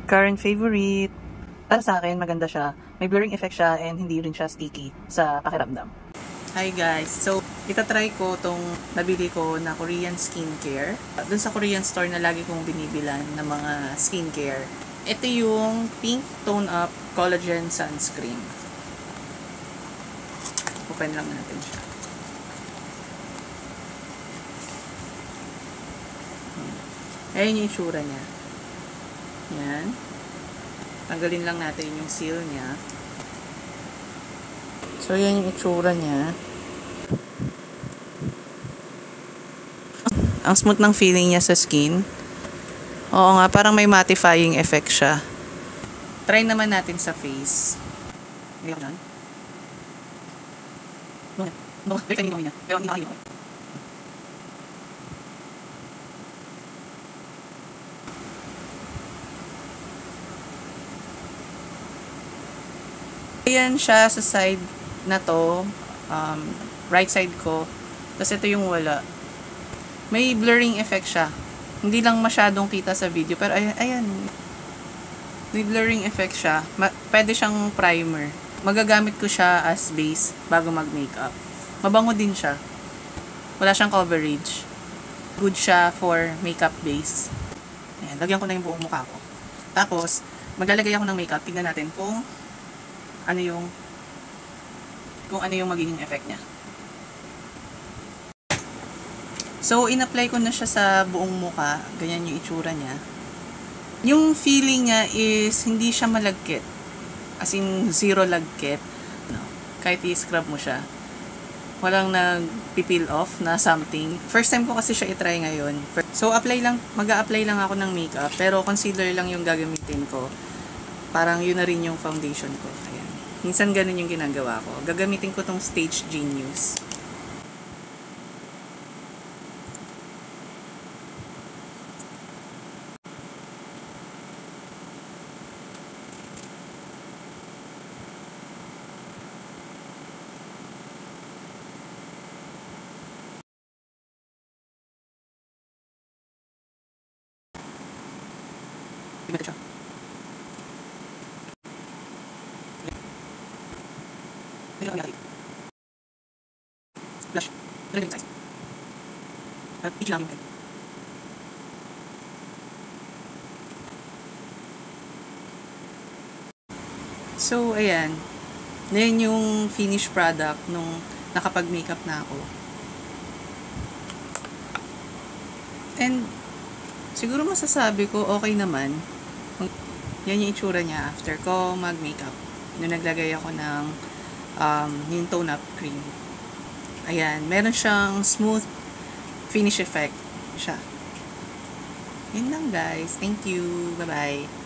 Current favorite. Para sa akin, maganda siya. May blurring effect siya and hindi rin siya sticky sa pakiramdam. Hi guys! So, itatry ko tong nabili ko na Korean skincare. Dun sa Korean store na lagi kong binibilan ng mga skincare. Ito yung Pink Tone Up Collagen Sunscreen. Open lang natin siya. Ayan yung itsura niya. Yan. Tanggalin lang natin yung seal niya. So, yan yung itsura niya. Ang smooth ng feeling niya sa skin. Oo nga, parang may mattifying effect siya. Try naman natin sa face. Hindi ako dyan. Wait, hindi ko niya. Pero hindi nakalimutan. Ayan siya sa side na to. Right side ko. Tapos ito yung wala. May blurring effect siya. Hindi lang masyadong kita sa video. Pero ayan. May blurring effect siya. Pwede siyang primer. Magagamit ko siya as base bago mag-makeup. Mabango din siya. Wala siyang coverage. Good siya for makeup base. Ayan, lagyan ko na yung buong mukha ko. Tapos, maglalagay ako ng makeup. Tingnan natin kung ano yung magiging effect niya. So, in-apply ko na siya sa buong mukha. Ganyan yung itsura niya. Yung feeling niya is hindi siya malagkit. As in, zero lagkit. No. Kahit i-scrub mo siya. Walang nag-peel off na something. First time ko kasi siya i-try ngayon. So, mag-a-apply lang ako ng makeup. Pero concealer lang yung gagamitin ko. Parang yun na rin yung foundation ko. Ayan. Minsan ganun yung ginagawa ko. Gagamitin ko tong Stage Genius. Tingnan siya. Flash. Ito yung size. At each lang yung head. So, ayan. Yan yung finished product nung nakapag-makeup na ako. And, siguro masasabi ko okay naman. Yan yung itsura niya after ko mag-makeup. Nung naglagay ako ng yung tone-up cream. Ayan, meron siyang smooth finish effect siya. Yun lang guys. Thank you. Bye-bye.